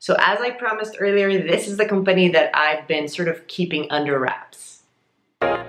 So as I promised earlier, this is the company that I've been sort of keeping under wraps. Hi,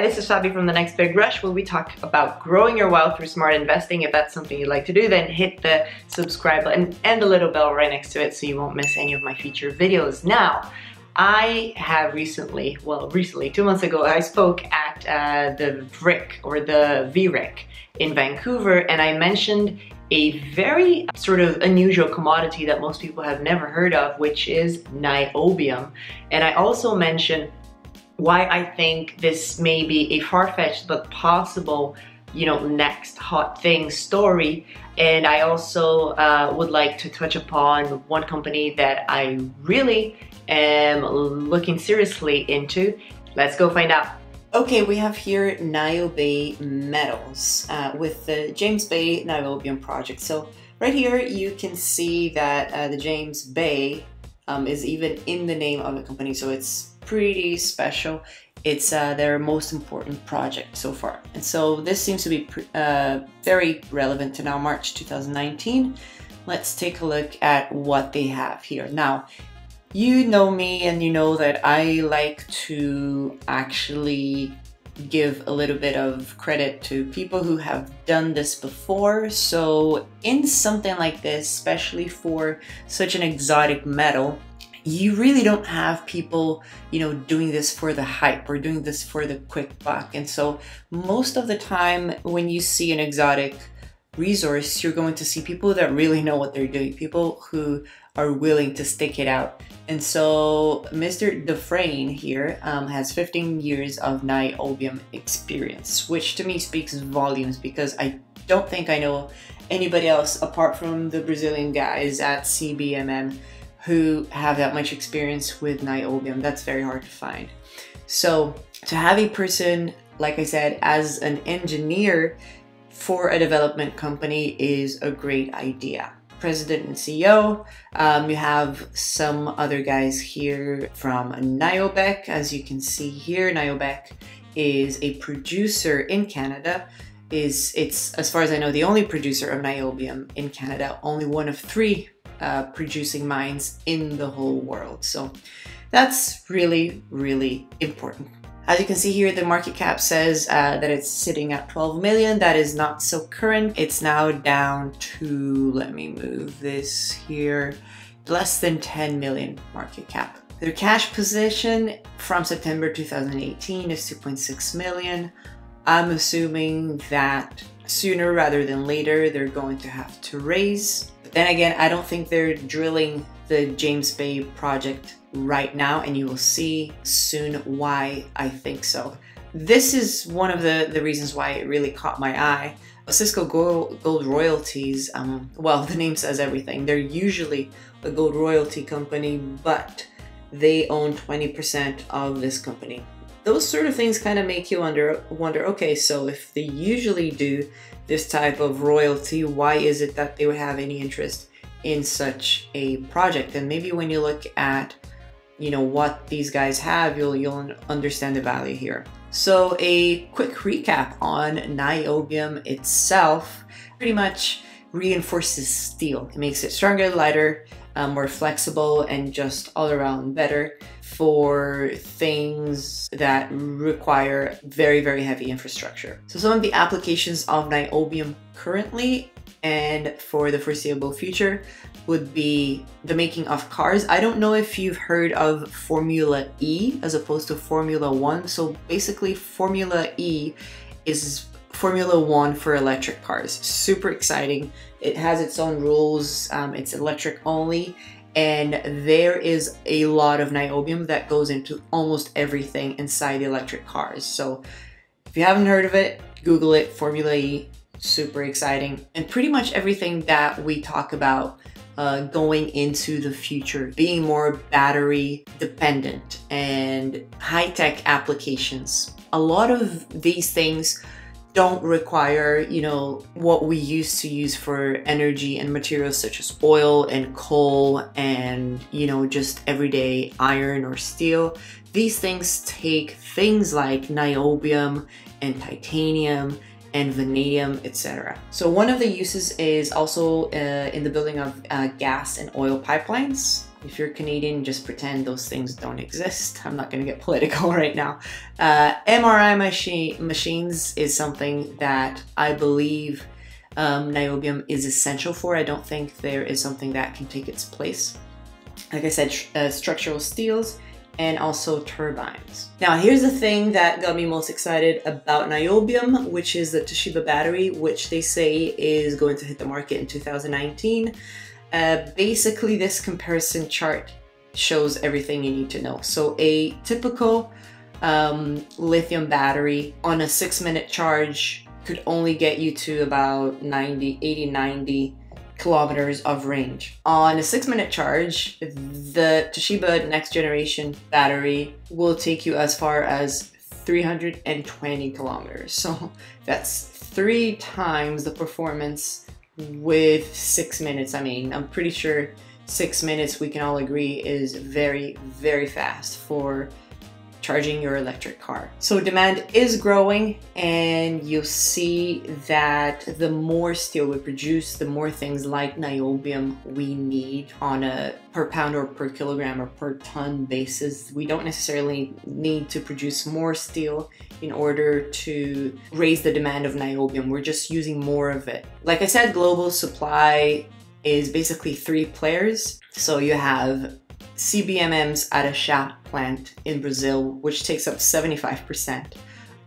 this is Fabi from The Next Big Rush, where we talk about growing your wealth through smart investing. If that's something you'd like to do, then hit the subscribe button and the little bell right next to it so you won't miss any of my future videos. Now, I have recently, 2 months ago, I spoke at the VRIC, or the VRIC in Vancouver, and I mentioned a very sort of unusual commodity that most people have never heard of, which is niobium. And I also mentioned why I think this may be a far-fetched but possible, next hot thing story. And I also would like to touch upon one company that I really am looking seriously into. Let's go find out. Okay, we have here Niobay Metals with the James Bay Niobium project. So right here you can see that the James Bay is even in the name of the company, so it's pretty special. It's their most important project so far. And so this seems to be very relevant to now, March 2019. Let's take a look at what they have here. Now, you know me and you know that I like to actually give a little bit of credit to people who have done this before. So in something like this, especially for such an exotic metal, you really don't have people, doing this for the hype or doing this for the quick buck. And so most of the time when you see an exotic resource, you're going to see people that really know what they're doing, people who are willing to stick it out. And so Mr. Dufresne here has 15 years of niobium experience, which to me speaks volumes, because I don't think I know anybody else apart from the Brazilian guys at CBMM who have that much experience with niobium. That's very hard to find. So to have a person, like I said, as an engineer for a development company is a great idea. President and CEO. You have some other guys here from Niobay. As you can see here, Niobay is a producer in Canada. It's, as far as I know, the only producer of niobium in Canada, only one of 3 producing mines in the whole world. So that's really, really important. As you can see here, the market cap says that it's sitting at 12 million. That is not so current. It's now down to, let me move this here, less than 10 million market cap. Their cash position from September 2018 is 2.6 million. I'm assuming that sooner rather than later, they're going to have to raise. But then again, I don't think they're drilling the James Bay project right now, and you will see soon why I think so. This is one of the reasons why it really caught my eye. Osisko Gold Royalties, well, the name says everything. They're usually a gold royalty company, but they own 20% of this company. Those sort of things kind of make you wonder, okay, so if they usually do this type of royalty, why is it that they would have any interest in such a project? And maybe when you look at, what these guys have, you'll understand the value here. So a quick recap on niobium itself. Pretty much reinforces steel. It makes it stronger, lighter, more flexible, and just all around better for things that require very, very heavy infrastructure. So some of the applications of niobium currently and for the foreseeable future would be the making of cars. I don't know if you've heard of Formula E as opposed to Formula 1. So basically Formula E is Formula 1 for electric cars. Super exciting. It has its own rules. It's electric only. And there is a lot of niobium that goes into almost everything inside the electric cars. So if you haven't heard of it, Google it, Formula E. Super exciting. And pretty much everything that we talk about going into the future, being more battery dependent and high-tech applications. A lot of these things don't require, what we used to use for energy and materials such as oil and coal and, just everyday iron or steel. These things take things like niobium and titanium and vanadium, etc. So one of the uses is also in the building of gas and oil pipelines. If you're Canadian, just pretend those things don't exist. I'm not going to get political right now. MRI machines is something that I believe niobium is essential for. I don't think there is something that can take its place. Like I said, structural steels and also turbines. Now here's the thing that got me most excited about niobium, which is the Toshiba battery, which they say is going to hit the market in 2019. Basically, this comparison chart shows everything you need to know. So a typical lithium battery on a 6-minute charge could only get you to about 80, 90 kilometers of range. On a 6-minute charge, the Toshiba next generation battery will take you as far as 320 kilometers. So that's 3 times the performance with 6 minutes. I mean, I'm pretty sure 6 minutes, we can all agree, is very, very fast for charging your electric car. So demand is growing, and you'll see that the more steel we produce, the more things like niobium we need on a per pound or per kilogram or per ton basis. We don't necessarily need to produce more steel in order to raise the demand of niobium. We're just using more of it. Like I said, global supply is basically 3 players. So you have CBMM's Araxá plant in Brazil, which takes up 75%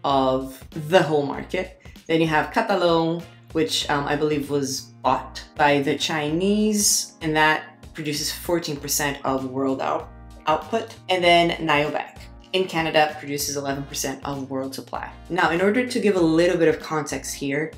of the whole market. Then you have Catalão, which I believe was bought by the Chinese, and that produces 14% of world output. And then Niobay in Canada produces 11% of world supply. Now, in order to give a little bit of context here,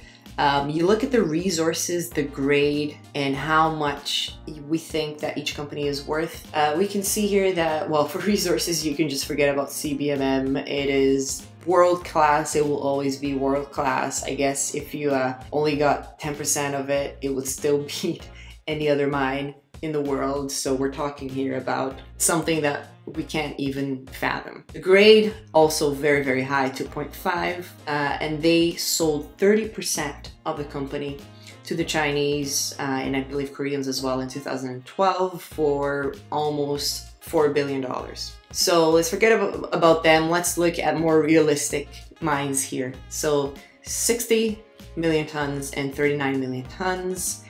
you look at the resources, the grade, and how much we think that each company is worth. We can see here that, well, for resources, you can just forget about CBMM. It is world-class. It will always be world-class. I guess if you only got 10% of it, it would still beat any other mine in the world. So we're talking here about something that we can't even fathom. The grade also very, very high, 2.5, and they sold 30% of the company to the Chinese and I believe Koreans as well in 2012 for almost $4 billion. So let's forget about them. Let's look at more realistic mines here. So 60 million tons and 39 million tons,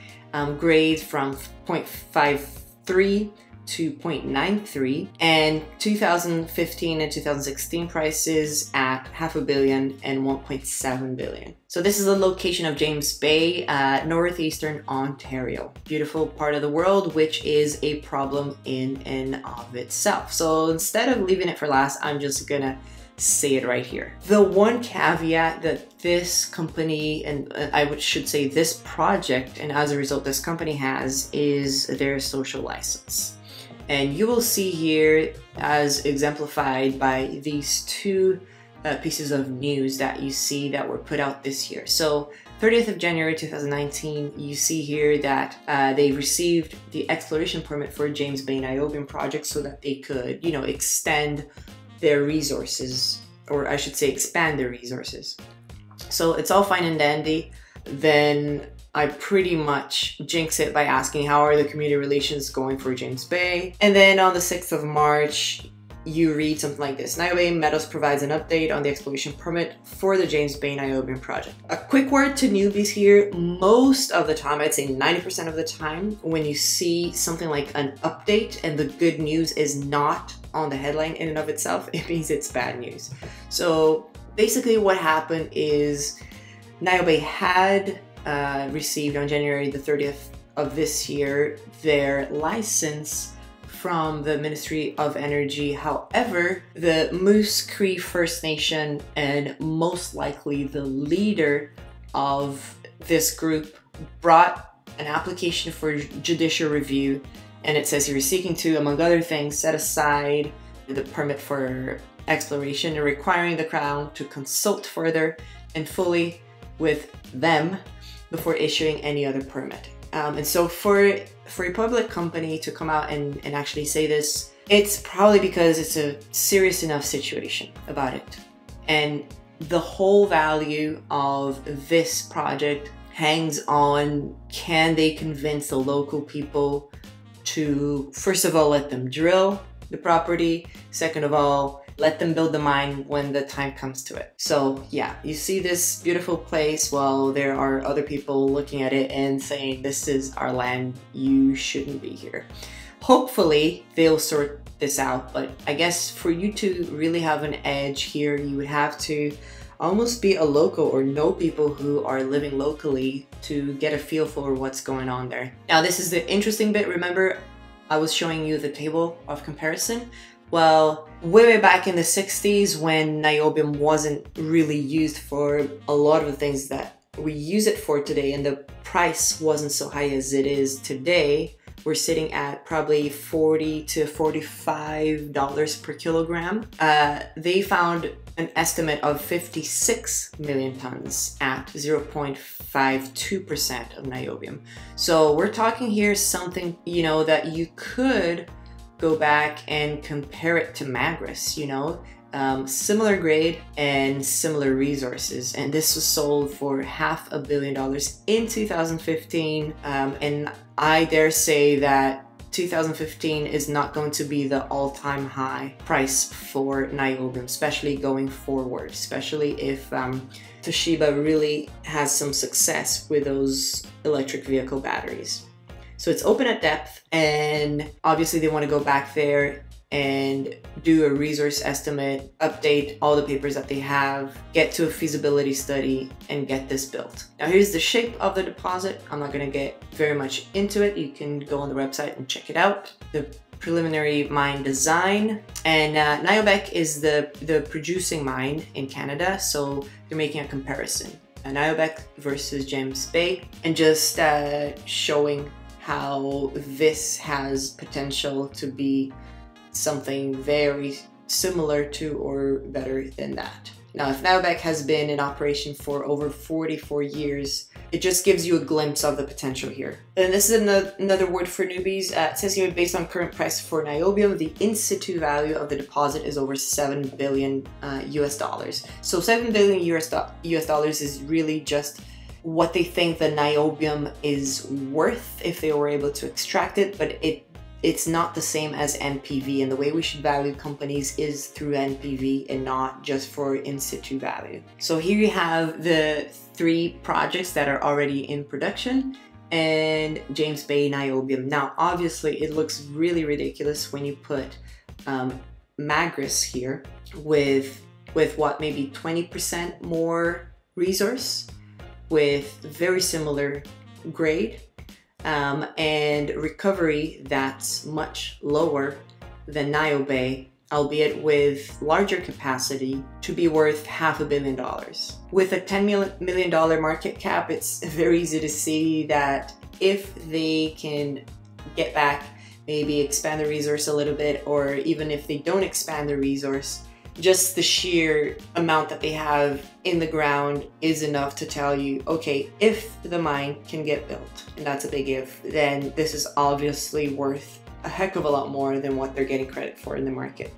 grades from 0.53 to 0.93, and 2015 and 2016 prices at $500 million and 1.7 billion. So this is the location of James Bay, northeastern Ontario. Beautiful part of the world, which is a problem in and of itself. So instead of leaving it for last, I'm just gonna say it right here. The one caveat that this company, and should say this project, and as a result this company has, is their social license. And you will see here, as exemplified by these 2 pieces of news that you see that were put out this year. So 30th of January 2019, you see here that they received the exploration permit for James Bay Niobium project so that they could, you know, extend their resources, or I should say expand their resources. So it's all fine and dandy. Then I pretty much jinx it by asking how are the community relations going for James Bay. And then on the 6th of March, you read something like this. Niobay Metals provides an update on the exploration permit for the James Bay Niobium project. A quick word to newbies here. Most of the time, I'd say 90% of the time, when you see something like an update and the good news is not on the headline in and of itself, it means it's bad news. So basically what happened is Niobay had received on January the 30th of this year their license from the Ministry of Energy. However, the Moose Cree First Nation and most likely the leader of this group brought an application for judicial review, and it says he was seeking to, among other things, set aside the permit for exploration and requiring the Crown to consult further and fully with them before issuing any other permit. And so for a public company to come out and actually say this, it's probably because it's a serious enough situation about it. And the whole value of this project hangs on, can they convince the local people to, first of all, let them drill the property, second of all, let them build the mine when the time comes to it. So yeah, you see this beautiful place while there are other people looking at it and saying, this is our land, you shouldn't be here. Hopefully they'll sort this out, but I guess for you to really have an edge here, you would have to almost be a local or know people who are living locally to get a feel for what's going on there. Now this is the interesting bit. Remember I was showing you the table of comparison? Well, way back in the 60s when niobium wasn't really used for a lot of the things that we use it for today, and the price wasn't so high as it is today, we're sitting at probably $40 to $45 per kilogram. They found an estimate of 56 million tons at 0.52% of niobium. So we're talking here something, you know, that you could go back and compare it to Magris, you know, similar grade and similar resources. And this was sold for $500 million in 2015. And I dare say that 2015 is not going to be the all-time high price for niobium, especially going forward, especially if Toshiba really has some success with those electric vehicle batteries. So it's open at depth, and obviously they want to go back there and do a resource estimate, update all the papers that they have, get to a feasibility study, and get this built. Now here's the shape of the deposit. I'm not going to get very much into it. You can go on the website and check it out. The preliminary mine design, and Niobay is the producing mine in Canada, so they're making a comparison. Niobay versus James Bay, and just showing how this has potential to be something very similar to or better than that. Now, if Niobay has been in operation for over 44 years, it just gives you a glimpse of the potential here. And this is another word for newbies. It says here, based on current price for niobium, the in-situ value of the deposit is over $7 billion US dollars. So $7 billion US dollars is really just what they think the niobium is worth if they were able to extract it, but it's not the same as NPV, and the way we should value companies is through NPV and not just for in-situ value. So here you have the 3 projects that are already in production and James Bay niobium. Now obviously it looks really ridiculous when you put Magris here with what, maybe 20% more resource, with very similar grade and recovery that's much lower than Niobay, albeit with larger capacity, to be worth $500 million. With a $10 million market cap, it's very easy to see that if they can get back, maybe expand the resource a little bit, or even if they don't expand the resource, just the sheer amount that they have in the ground is enough to tell you, okay, if the mine can get built, and that's a big if, then this is obviously worth a heck of a lot more than what they're getting credit for in the market.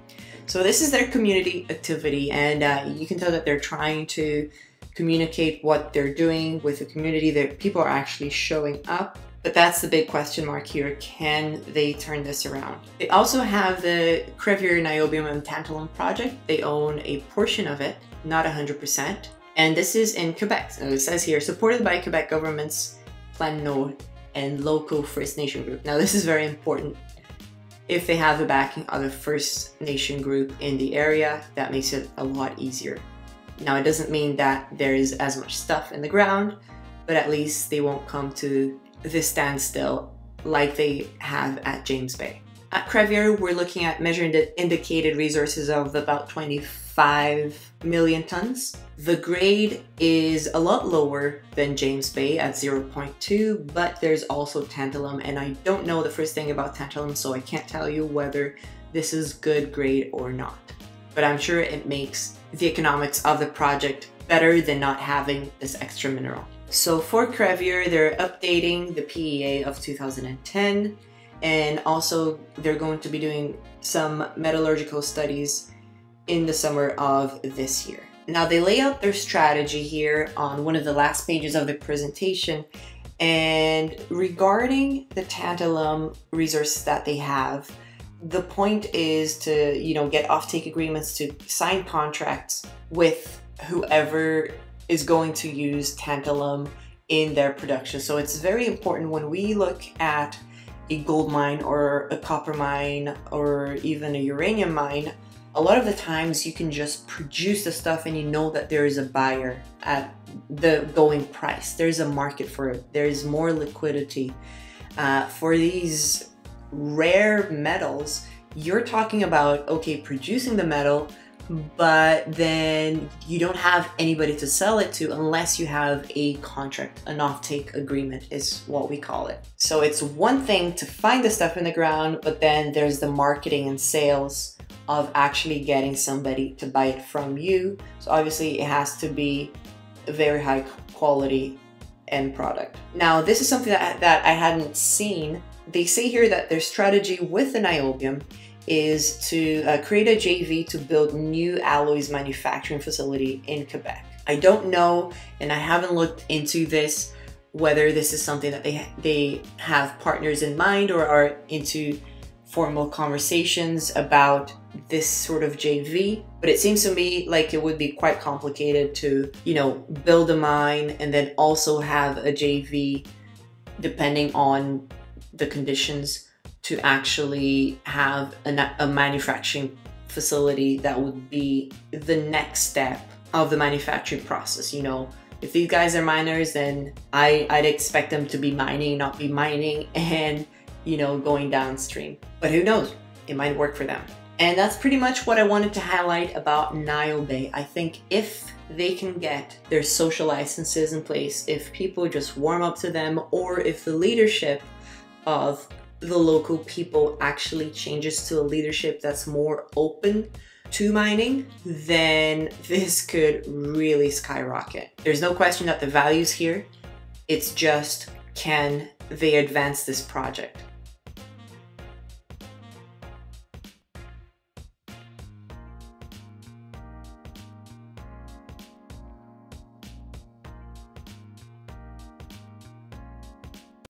So this is their community activity, and you can tell that they're trying to communicate what they're doing with the community, that people are actually showing up. But that's the big question mark here. Can they turn this around? They also have the Crevier Niobium and Tantalum project. They own a portion of it, not 100%. And this is in Quebec. So it says here, supported by Quebec government's Plan Nord and local First Nation group. Now this is very important. If they have the backing of the First Nation group in the area, that makes it a lot easier. Now it doesn't mean that there is as much stuff in the ground, but at least they won't come to this standstill like they have at James Bay. At Crevier, we're looking at measured indicated resources of about 25 million tons. The grade is a lot lower than James Bay at 0.2, but there's also tantalum, and I don't know the first thing about tantalum, so I can't tell you whether this is good grade or not. But I'm sure it makes the economics of the project better than not having this extra mineral. So for Crevier, they're updating the PEA of 2010, and also they're going to be doing some metallurgical studies in the summer of this year. Now they lay out their strategy here on one of the last pages of the presentation, and regarding the tantalum resources that they have, the point is to, you know, get offtake agreements, to sign contracts with whoever is going to use tantalum in their production. So it's very important when we look at a gold mine or a copper mine or even a uranium mine, a lot of the times you can just produce the stuff and you know that there is a buyer at the going price. There's a market for it. There's more liquidity. For these rare metals, you're talking about, okay, producing the metal, but then you don't have anybody to sell it to unless you have a contract. An offtake agreement is what we call it. So it's one thing to find the stuff in the ground, but then there's the marketing and sales of actually getting somebody to buy it from you. So obviously it has to be a very high quality end product. Now this is something that I hadn't seen. They say here that their strategy with the niobium is to create a JV to build new alloys manufacturing facility in Quebec. I don't know, and I haven't looked into this, whether this is something that they have partners in mind or are into formal conversations about this sort of JV. But it seems to me like it would be quite complicated to, you know, build a mine and then also have a JV depending on the conditions, to actually have a manufacturing facility that would be the next step of the manufacturing process. You know, if these guys are miners, then I'd expect them to be mining, not be mining and, you know, going downstream. But who knows? It might work for them. And that's pretty much what I wanted to highlight about Niobay. I think if they can get their social licenses in place, if people just warm up to them, or if the leadership of the local people actually changes to a leadership that's more open to mining, then this could really skyrocket. There's no question that the value's here. It's just, can they advance this project?